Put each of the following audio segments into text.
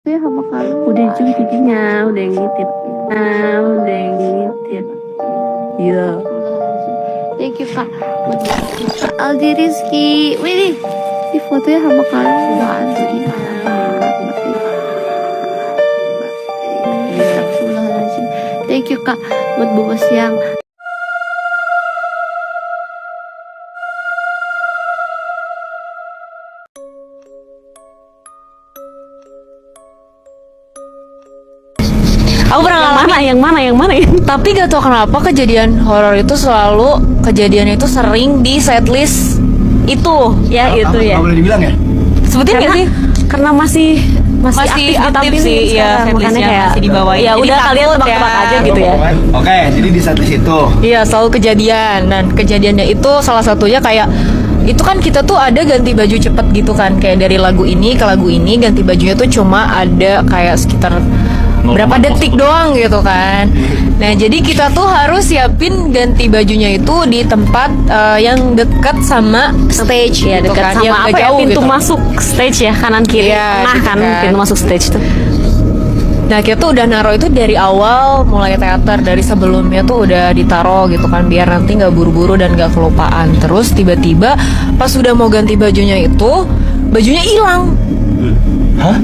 Ya sama kalau Udah Jung pipinya, udah yang ngintip. Udah yang ngintip. Iya. thank you kak. Aldi Rizky, wih di fotonya sama kalau nggak ada ini. Thank you kak buat boba siang. Aku pernah ngalamin Yang mana? tapi gak tau kenapa kejadian horor itu selalu kejadian itu sering di setlist itu. Ya itu ya. Nggak boleh dibilang ya? Sebutin gak sih? Karena masih aktif sih, ya, ya, makanya setlistnya kayak masih dibawain. ya Jadi udah takut kalian tebak-tebak ya. aja gitu ya. Oke, jadi di setlist itu. Iya, selalu kejadian. Dan kejadiannya itu salah satunya kayak itu kan kita tuh ada ganti baju cepet gitu kan, kayak dari lagu ini ke lagu ini ganti bajunya tuh cuma ada kayak sekitar berapa detik doang gitu kan. Nah jadi kita tuh harus siapin ganti bajunya itu di tempat yang dekat sama stage Ya gitu dekat kan, sama yang apa nggak ya, jauh pintu gitu. masuk stage ya, kanan kiri Iya, tengah gitu kan, kan. pintu masuk stage tuh. Nah kita tuh udah naruh itu dari awal mulai teater, dari sebelumnya tuh udah ditaro gitu kan, biar nanti nggak buru-buru dan nggak kelupaan. Terus tiba-tiba pas udah mau ganti bajunya itu bajunya hilang. Hah?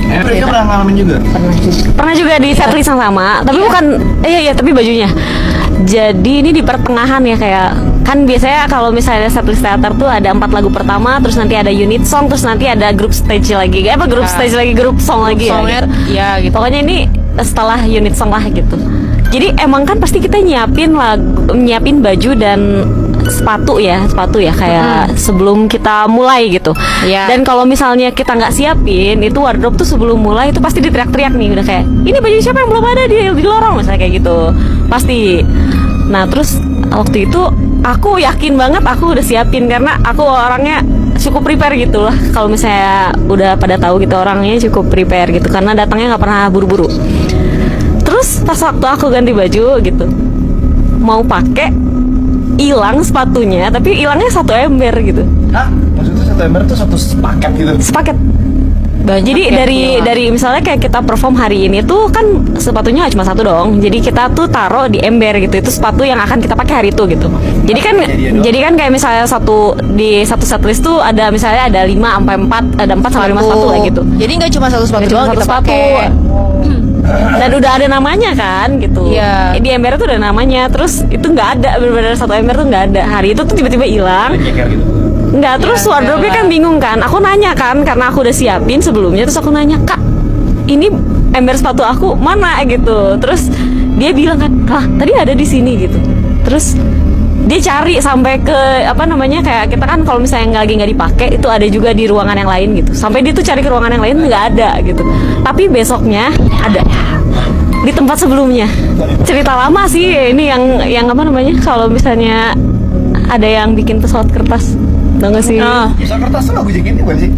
Mereka pernah ngalamin juga? Pernah juga di setlist yang sama, tapi bukan tapi bajunya. Jadi ini di pertengahan ya, kayak kan biasanya kalau misalnya setlist teater tuh ada 4 lagu pertama, terus nanti ada unit song, terus nanti ada grup stage lagi, grup stage lagi, grup song lagi Songnya, ya, ya gitu. Pokoknya ini setelah unit song lah gitu. Jadi emang kan pasti kita nyiapin baju dan sepatu ya kayak sebelum kita mulai gitu. Iya. Dan kalau misalnya kita nggak siapin itu wardrobe tuh sebelum mulai itu pasti diteriak-teriak nih, udah kayak ini baju siapa yang belum ada di lorong misalnya kayak gitu pasti. Nah terus waktu itu aku yakin banget aku udah siapin karena aku orangnya cukup prepare gitu lah. Kalau misalnya udah pada tahu gitu orangnya cukup prepare gitu karena datangnya nggak pernah buru-buru. Terus pas waktu aku ganti baju gitu mau pakai, hilang sepatunya, tapi hilangnya 1 ember gitu. Hah? Maksudnya 1 ember tuh 1 paket gitu? Sepaket. Banyak Jadi yang hilang. dari misalnya kayak kita perform hari ini tuh kan sepatunya cuma 1 dong. Jadi kita tuh taruh di ember gitu. Itu sepatu yang akan kita pakai hari itu gitu. Jadi kan kayak misalnya di satu setlist tuh ada misalnya ada 5 sampai 4, ada 4 sampai 5 sepatu lah gitu. Jadi nggak cuma satu sepatu Nggak cuma doang satu kita sepatu. pakai. Dan udah ada namanya kan gitu. Iya. Di ember tuh ada namanya. Terus itu nggak ada, benar-benar 1 ember tuh nggak ada. Hari itu tuh tiba-tiba hilang. Nyeker gitu? Enggak, terus Ya, wardrobe-nya kan bingung kan. Aku nanya kan, karena aku udah siapin sebelumnya. Terus aku nanya, "Kak, ini ember sepatu aku mana?" gitu. Terus dia bilang kan, "Lah, tadi ada di sini." gitu. Terus dia cari sampai ke kayak kita kan kalau misalnya nggak dipakai itu ada juga di ruangan yang lain gitu. Sampai dia tuh cari ke ruangan yang lain nggak ada gitu. Tapi besoknya ada di tempat sebelumnya. Cerita lama sih ini yang kalau misalnya ada yang bikin pesawat kertas, tau gak sih? Pesawat kertas tuh lagu JKT bukan sih?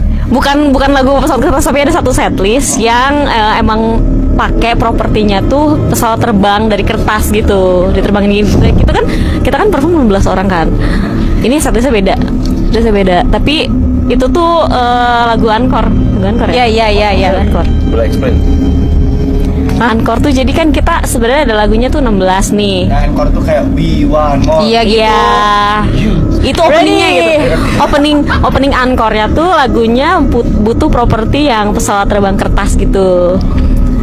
Bukan lagu pesawat kertas, tapi ada satu setlist yang emang pakai propertinya tuh pesawat terbang dari kertas gitu, diterbangin gitu. Kita kan perform 16 orang kan. Ini setlistnya beda. Tapi itu tuh lagu encore ya? Iya. Encore. Boleh explain? Encore tuh jadi kan kita sebenarnya ada lagunya tuh 16 nih. Nah, encore tuh kayak We Want More. Iya gitu. Iya. Itu openingnya Ready. gitu. Opening encore-nya tuh lagunya butuh properti yang pesawat terbang kertas gitu.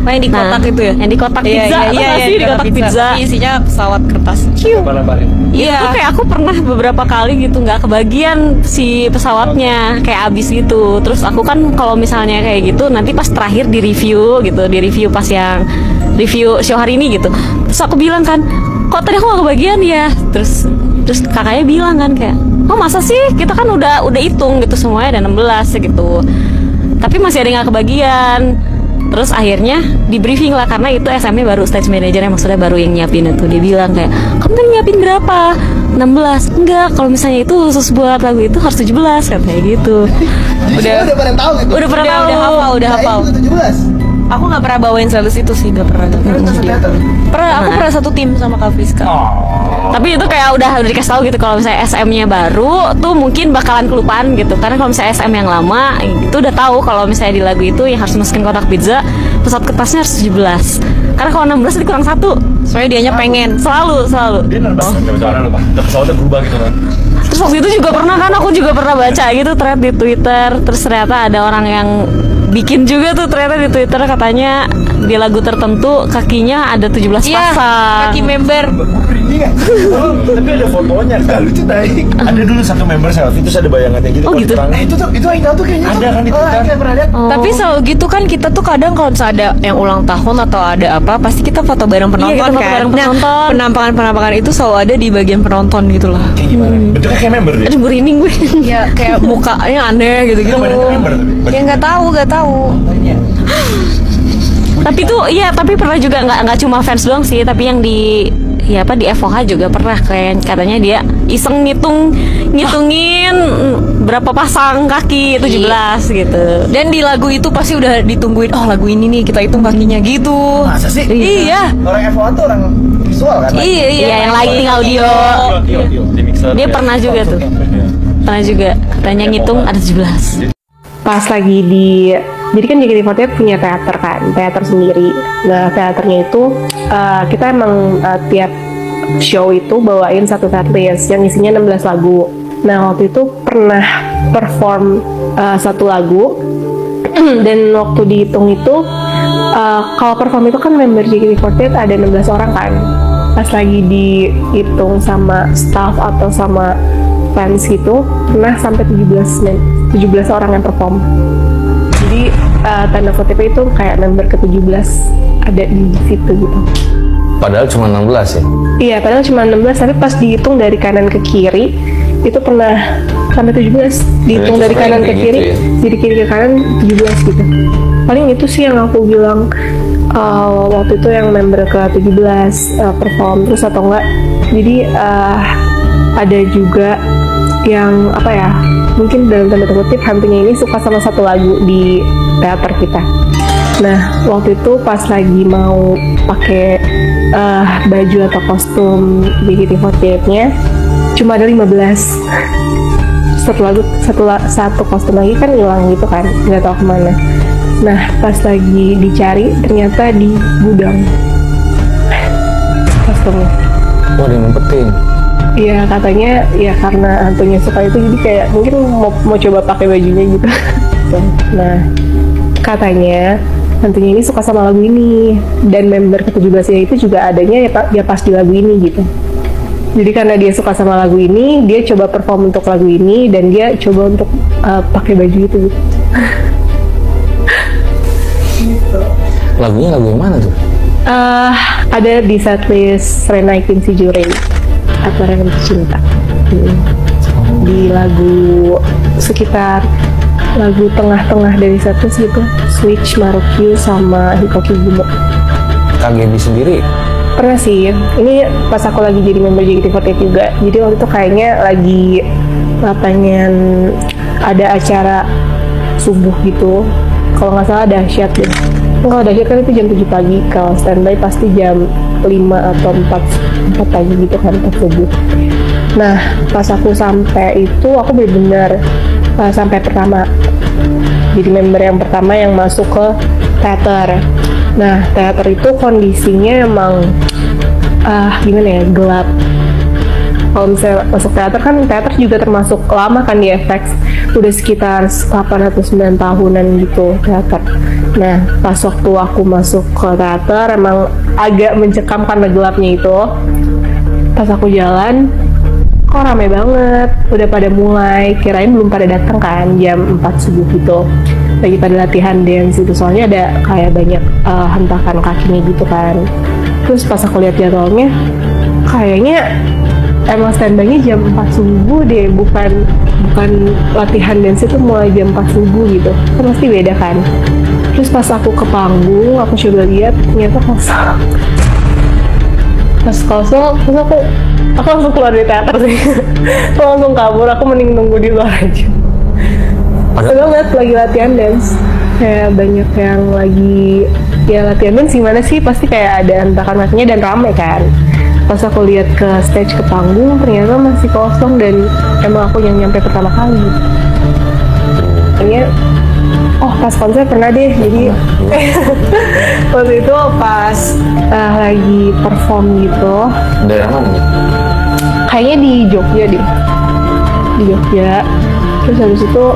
Yang di kotak itu ya? Yang di kotak pizza. Tau gak sih di kotak pizza? Isinya pesawat kertas. Bareng-bareng. Iya. Itu kayak aku pernah beberapa kali gitu nggak kebagian si pesawatnya, kayak abis gitu. Terus aku kan kalau misalnya kayak gitu nanti pas terakhir di review pas yang review show hari ini gitu. Terus aku bilang kan, "Kok tadi aku nggak kebagian ya?" Terus kakaknya bilang kan kayak, "Oh masa sih? Kita kan udah hitung gitu semuanya ada 16 gitu. Tapi masih ada yang nggak kebagian." Terus akhirnya di briefing lah karena itu SM-nya baru, stage manajernya maksudnya baru yang nyiapin itu. Dia bilang kayak, "Kamu tadi nyiapin berapa?" 16. "Enggak, kalau misalnya itu khusus buat lagu itu harus 17," katanya gitu. Udah pada tahu gitu? Udah pernah tahu. Udah hafal. Itu 17. Aku nggak pernah bawain sales itu sih, nggak pernah. Aku pernah satu tim sama Kak Friska. Tapi itu kayak udah dikasih tahu gitu kalau misalnya SM-nya baru tuh mungkin bakalan kelupaan gitu. Karena kalau misalnya SM yang lama itu udah tahu kalau misalnya di lagu itu yang harus masukin kotak pizza, pesawat kertasnya harus 17. Karena kalau 16 itu kurang satu. Soalnya dianya pengen. Selalu. Dia nambah cara lupa. Pesawatnya berubah gitu kan. Terus waktu itu juga pernah kan, aku juga pernah baca gitu thread di Twitter. Terus ternyata ada orang yang bikin juga tuh ternyata di Twitter, katanya di lagu tertentu kakinya ada 17 Iya, pasang. kaki member. Ini kan. Tapi ada fotonya. Gak lucu naik. Ada dulu satu member selfie terus ada bayangannya gitu. Oh, gitu? Itu Aina tuh kayaknya. Ada kan di Twitter. Saya pernah lihat. Tapi selalu gitu kan, kita tuh kadang kalau misalnya ada yang ulang tahun atau ada apa, pasti kita foto bareng penonton Iya, kita foto kan. bareng penonton. Nah, penampakan itu selalu ada di bagian penonton gitu loh. Kayak gimana? Bentuknya kayak member deh. Aduh, merinding gue. Ya kayak mukanya aneh gitu-gitu. Badannya member tapi. Ya nggak tahu. Tapi tuh iya, tapi pernah juga nggak cuma fans doang sih, tapi yang di di FOH juga pernah kayak katanya dia iseng ngitungin berapa pasang kaki 17 gitu. Dan di lagu itu pasti udah ditungguin, oh lagu ini nih kita hitung kakinya gitu. Masa sih? Iya. Orang FOA tuh orang visual kan? Iya, yang lighting audio. Di mixer. Dia pernah juga tuh. Pernah juga katanya ngitung ada 17. Pas lagi jadi kan JKT48 punya teater kan, teater sendiri. Nah, teaternya itu kita emang tiap show itu bawain satu setlist yang isinya 16 lagu. Nah, waktu itu pernah perform satu lagu dan waktu dihitung itu kalau perform itu kan member JKT48 ada 16 orang kan. Pas lagi dihitung sama staff atau sama fans gitu, pernah sampai 17 orang yang perform. Jadi tanda kutip itu kayak member ke-17 ada di situ gitu. Padahal cuma 16 ya? Iya, padahal cuma 16, tapi pas dihitung dari kanan ke kiri itu pernah sampai 17. Dihitung Itu dari kanan ke kayak kiri, gitu ya? dari kiri ke kanan 17 gitu. Paling itu sih yang aku bilang waktu itu yang member ke-17 perform terus atau enggak. Jadi ada juga yang apa ya, mungkin dalam tanda kutip hantunya ini suka sama satu lagu di teater kita. Nah, waktu itu pas lagi mau pakai baju atau kostum JKT48-nya cuma ada 15. Satu kostum lagi kan hilang gitu kan, nggak tahu kemana. Nah, pas lagi dicari ternyata di gudang kostumnya. Wah, dia ngumpetin. Iya, katanya ya karena hantunya suka itu, jadi kayak mungkin mau coba pakai bajunya gitu. Nah, katanya hantunya ini suka sama lagu ini, dan member ke-17 itu juga adanya ya pas di lagu ini gitu. Jadi karena dia suka sama lagu ini, dia coba perform untuk lagu ini dan dia coba untuk pakai baju itu gitu. Lagunya lagu yang mana tuh? Ada di setlist Renaikin si Jure atau Renaikin Cinta. Di lagu sekitar lagu tengah-tengah dari setlist gitu, Switch, Marukyu, sama Hikoki Gumo. KGB sendiri? Pernah sih, ini pas aku lagi jadi member JKT48 juga. Jadi waktu itu kayaknya lagi pengen ada acara subuh gitu. Kalau nggak salah dahsyat deh. Kalau dahsyat kan itu jam 7 pagi, kalau standby pasti jam 5 atau 4 pagi gitu kan, 4 subuh. Nah, pas aku sampai itu, aku benar-benar sampai pertama. Jadi member yang pertama yang masuk ke teater. Nah, teater itu kondisinya emang gimana ya, gelap. Kalau misalnya masuk teater kan, teater juga termasuk lama kan di FX, udah sekitar 8 atau 9 tahunan gitu teater. Nah, pas waktu aku masuk ke teater emang agak mencekam karena gelapnya itu. Pas aku jalan, kok rame banget, udah pada mulai, kirain belum pada datang kan, jam 4 subuh gitu, lagi pada latihan dance itu, soalnya ada kayak banyak hentakan kakinya gitu kan. Terus pas aku lihat jadwalnya, kayaknya emang standby-nya jam 4 subuh deh, bukan latihan dance itu mulai jam 4 subuh gitu, kan pasti beda kan. Terus pas aku ke panggung, aku coba lihat, ternyata kosong. Pas kosong, terus aku langsung keluar dari teater sih. Aku langsung kabur, aku mending nunggu di luar aja. Padahal banget lagi latihan dance. kayak banyak yang lagi ya latihan dance gimana sih, pasti kayak ada hentakan matinya dan rame kan. Pas aku lihat ke stage, ke panggung, ternyata masih kosong dan emang aku yang nyampe pertama kali. Kayaknya pas konser pernah deh, jadi waktu itu pas lagi perform gitu, Daerah mana nih? kayaknya di Jogja deh, di Jogja. Terus habis itu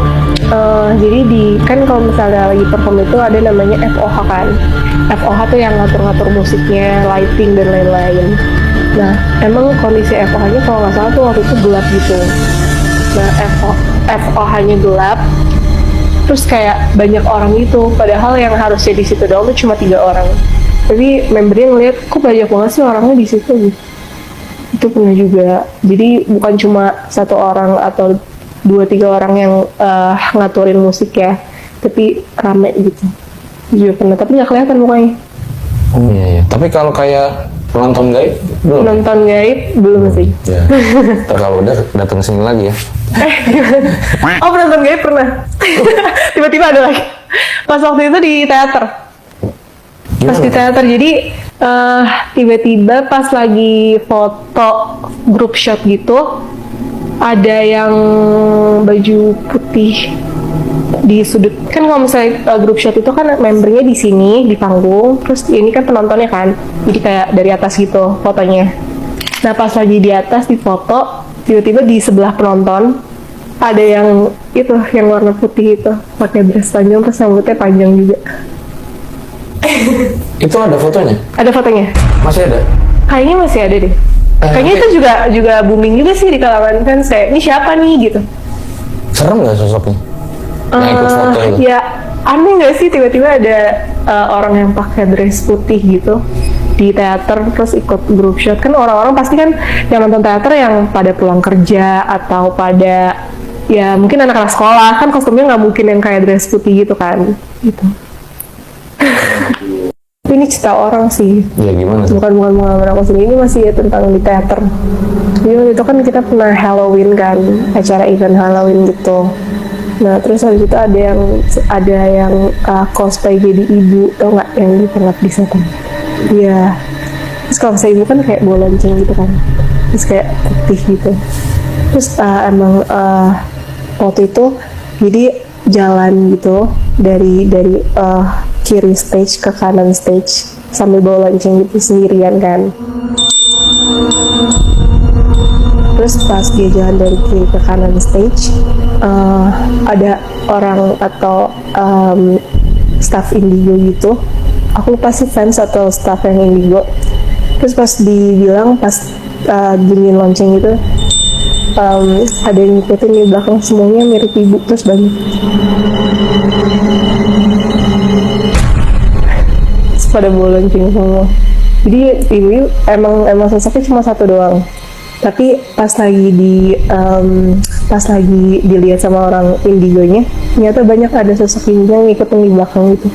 jadi kan kalau misalnya lagi perform itu ada namanya FOH kan. FOH tuh yang ngatur-ngatur musiknya, lighting dan lain-lain. Nah emang kondisi FOH-nya kalau nggak salah tuh waktu itu gelap gitu. Nah FOH-nya gelap, terus kayak banyak orang gitu, padahal yang harusnya di situ doang tuh cuma 3 orang. Tapi membernya ngeliat kok banyak banget sih orangnya di situ gitu. Itu pernah juga. Jadi bukan cuma 1 orang atau 2-3 orang yang ngaturin musik ya, tapi rame gitu. Juga pernah, tapi nggak kelihatan mukanya. Oh iya. Tapi kalau kayak penonton gaib belum? Nonton gaib belum sih. Ya. Ntar kalau udah datang sini lagi ya. Oh penonton gaib pernah. Tiba-tiba ada lagi. Pas waktu itu di teater. Pas di teater, jadi tiba-tiba pas lagi foto group shot gitu, ada yang baju putih di sudut. Kan kalau misalnya group shot itu kan membernya di sini di panggung, terus ini kan penontonnya kan, jadi kayak dari atas gitu fotonya. Nah pas lagi di atas di foto, tiba-tiba di sebelah penonton ada yang itu yang warna putih itu, pakai dress panjang terus rambutnya panjang juga. Itu ada fotonya? Ada fotonya? Masih ada? Kayaknya masih ada deh. Kayaknya itu juga booming juga sih di kalangan fans, kayak ini siapa nih gitu. Serem nggak sosoknya? Yang ikut foto itu? Ya aneh nggak sih tiba-tiba ada orang yang pakai dress putih gitu di teater terus ikut group shot. Kan orang-orang pasti kan yang nonton teater yang pada pulang kerja atau pada ya mungkin anak-anak sekolah, kan kostumnya nggak mungkin yang kayak dress putih gitu kan gitu. Tapi ini cerita orang sih, Ya gimana tuh? bukan pengalaman aku sendiri. Ini masih tentang di teater. Jadi waktu itu kan kita pernah Halloween kan, acara event Halloween gitu. Nah terus habis itu ada yang cosplay jadi ibu, tau nggak, yang di pengap di setan. Iya. Terus kalau saya ibu kan kayak bola lonceng gitu kan, terus kayak putih gitu. Terus emang waktu itu jadi jalan gitu dari kiri stage ke kanan stage sambil bawa lonceng gitu sendirian kan. Terus pas dia jalan dari kiri ke kanan stage, ada orang atau staff Indigo gitu. Aku lupa sih fans atau staff yang Indigo. Terus pas dibilang pas dingin lonceng gitu, ada yang ngikutin di belakang, semuanya mirip ibu, terus banyak. Terus pada bawa lonceng semua. Jadi ibu emang sosoknya cuma 1 doang. Tapi pas lagi dilihat sama orang Indigonya, ternyata banyak ada sosok ibu yang ngikutin di belakang gitu.